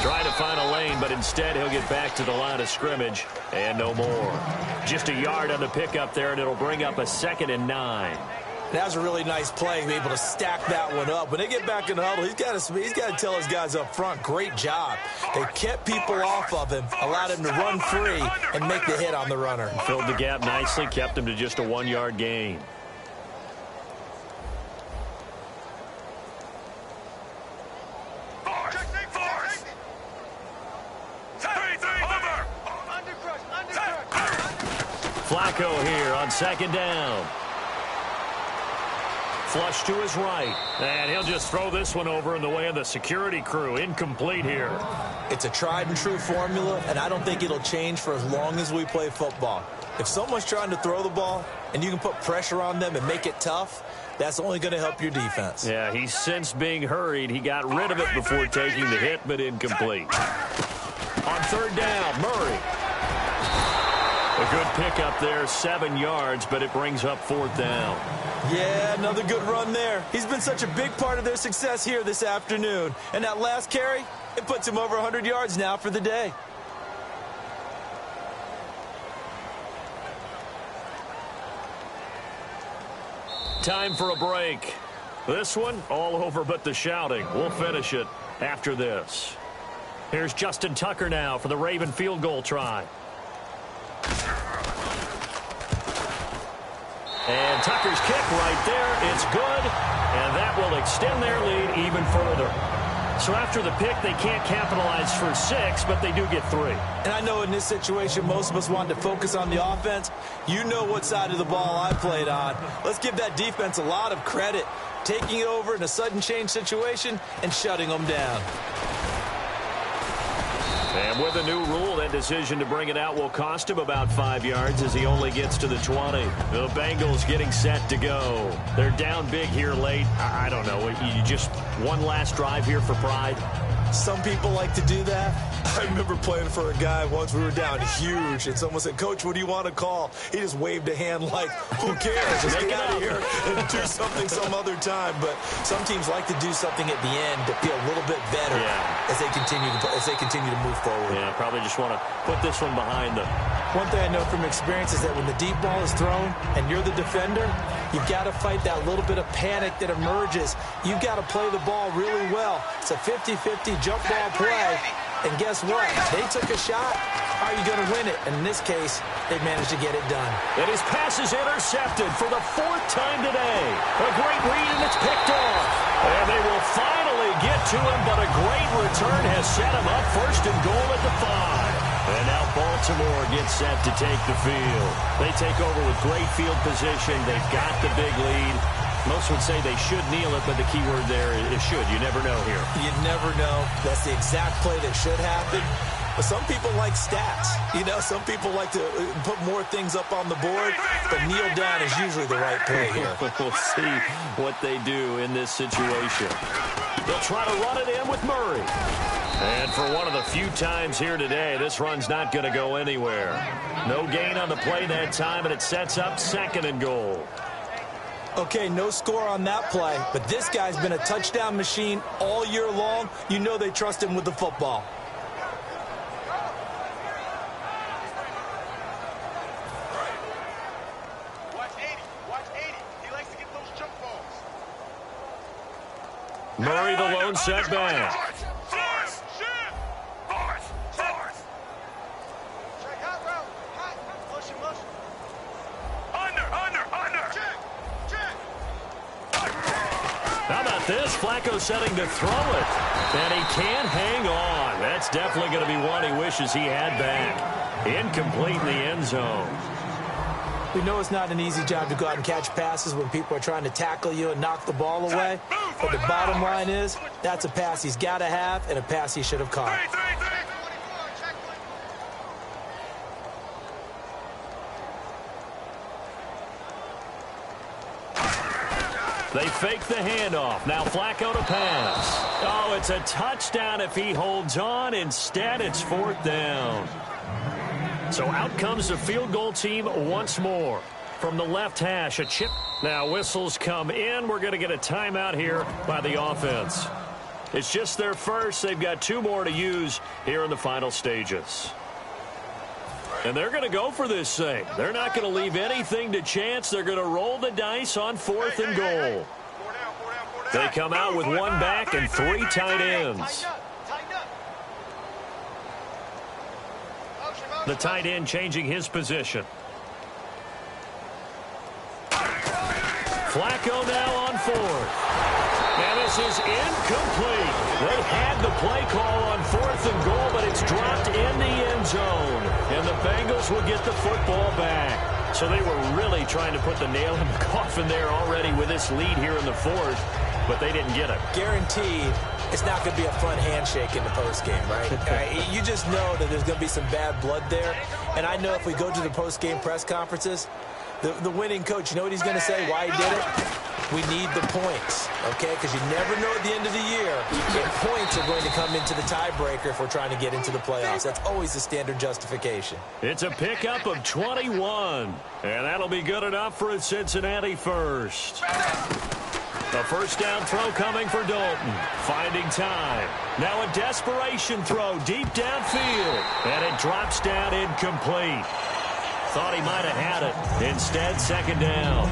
Trying to find a lane, but instead he'll get back to the line of scrimmage. And no more. Just a yard on the pickup there, and it'll bring up a 2nd and 9. That was a really nice play, be able to stack that one up. When they get back in the huddle, he's got to tell his guys up front, great job. They kept people off of him, allowed him to run free and make the hit on the runner. Filled the gap nicely, kept him to just a 1-yard gain. Flacco here on 2nd down. Flush to his right. And he'll just throw this one over in the way of the security crew. Incomplete here. It's a tried and true formula, and I don't think it'll change for as long as we play football. If someone's trying to throw the ball and you can put pressure on them and make it tough, that's only going to help your defense. Yeah, he's sensed being hurried. He got rid of it before taking the hit, but incomplete. On 3rd down, Murray. A good pickup there, 7 yards, but it brings up 4th down. Yeah, another good run there. He's been such a big part of their success here this afternoon. And that last carry, it puts him over 100 yards now for the day. Time for a break. This one, all over but the shouting. We'll finish it after this. Here's Justin Tucker now for the Raven field goal try. And Tucker's kick right there. It's good, and that will extend their lead even further. So after the pick, they can't capitalize for 6, but they do get 3. And I know in this situation, most of us want to focus on the offense. You know what side of the ball I played on. Let's give that defense a lot of credit, taking it over in a sudden change situation and shutting them down. And with a new rule, that decision to bring it out will cost him about 5 yards as he only gets to the 20. The Bengals getting set to go. They're down big here late. I don't know. You just one last drive here for pride? Some people like to do that. I remember playing for a guy once. We were down huge, and someone said, "Coach, what do you want to call?" He just waved a hand like, who cares? Just get out of here and do something some other time. But some teams like to do something at the end to feel a little bit better as they continue to move forward. Yeah, probably just want to put this one behind them. One thing I know from experience is that when the deep ball is thrown and you're the defender, you've got to fight that little bit of panic that emerges. You've got to play the ball really well. It's a 50-50 jump ball play. And guess what? They took a shot. How are you going to win it? And in this case, they managed to get it done. And his pass is intercepted for the 4th time today. A great read, and it's picked off. And they will finally get to him, but a great return has set him up 1st and goal at the 5. And now Baltimore gets set to take the field. They take over with great field position. They've got the big lead. Most would say they should kneel it, but the key word there is should. You never know here. You never know. That's the exact play that should happen. But some people like stats. You know, some people like to put more things up on the board, but kneel down is usually the right play here. We'll see what they do in this situation. They'll try to run it in with Murray. And for one of the few times here today, this run's not going to go anywhere. No gain on the play that time, and it sets up 2nd and goal. Okay, no score on that play, but this guy's been a touchdown machine all year long. You know they trust him with the football. Watch 80. Watch 80. He likes to get those jump balls. Murray the lone setback. Check hot route. Hot. Push him, push. How about this? Flacco setting to throw it. And he can't hang on. That's definitely going to be one he wishes he had back. Incomplete in the end zone. We know it's not an easy job to go out and catch passes when people are trying to tackle you and knock the ball away. But the bottom line is, that's a pass he's got to have and a pass he should have caught. They fake the handoff. Now Flacco to pass. Oh, it's a touchdown if he holds on. Instead, it's fourth down. So out comes the field goal team once more. From the left hash, a chip. Now whistles come in. We're going to get a timeout here by the offense. It's just their first. They've got 2 more to use here in the final stages. And they're going to go for this thing. They're not going to leave anything to chance. They're going to roll the dice on 4th and goal. They come out with 1 back and 3 tight ends. The tight end changing his position. Flacco now on 4th. And this is incomplete. They had the play call on 4th and goal, but it's dropped in the end zone. And the Bengals will get the football back. So they were really trying to put the nail in the coffin there already with this lead here in the 4th, but they didn't get it. Guaranteed it's not going to be a fun handshake in the postgame, right? You just know that there's going to be some bad blood there. And I know if we go to the postgame press conferences, the winning coach, you know what he's going to say, why he did it? We need the points, okay? Because you never know at the end of the year if points are going to come into the tiebreaker if we're trying to get into the playoffs. That's always the standard justification. It's a pickup of 21, and that'll be good enough for a Cincinnati first. A first down throw coming for Dalton. Finding time. Now a desperation throw deep downfield, and it drops down incomplete. Thought he might have had it. Instead, second down.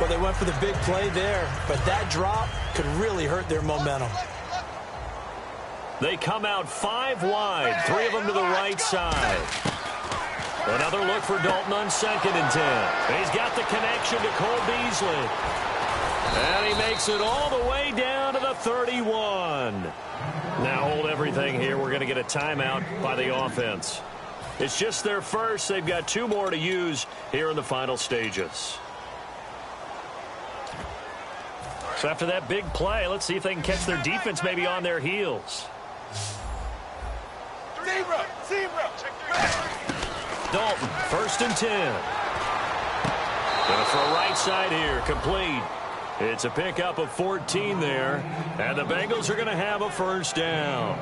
Well, they went for the big play there, but that drop could really hurt their momentum. They come out 5 wide, 3 of them to the right side. Another look for Dalton on 2nd and 10. He's got the connection to Cole Beasley. And he makes it all the way down to the 31. Now hold everything here. We're going to get a timeout by the offense. It's just their first. They've got 2 more to use here in the final stages. So after that big play, let's see if they can catch their defense maybe on their heels. Zebra. Dalton, 1st and 10. Gonna throw right side here, complete. It's a pickup of 14 there, and the Bengals are going to have a first down.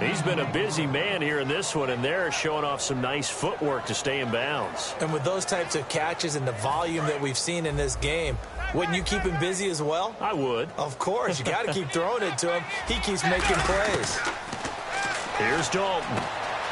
He's been a busy man here in this one, and they're showing off some nice footwork to stay in bounds. And with those types of catches and the volume that we've seen in this game, wouldn't you keep him busy as well? I would. Of course. You got to keep throwing it to him. He keeps making plays. Here's Dalton.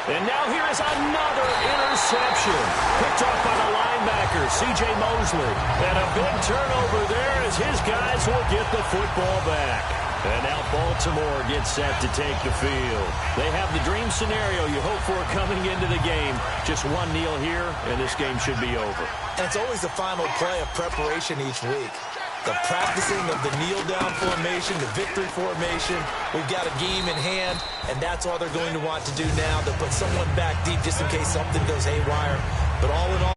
And now here is another interception. Picked off by the linebacker, C.J. Mosley. And a big turnover there as his guys will get the football back. And now Baltimore gets set to take the field. They have the dream scenario you hope for coming into the game. Just one kneel here, and this game should be over. And it's always the final play of preparation each week. The practicing of the kneel-down formation, the victory formation. We've got a game in hand, and that's all they're going to want to do now. They'll put someone back deep just in case something goes haywire. But all in all,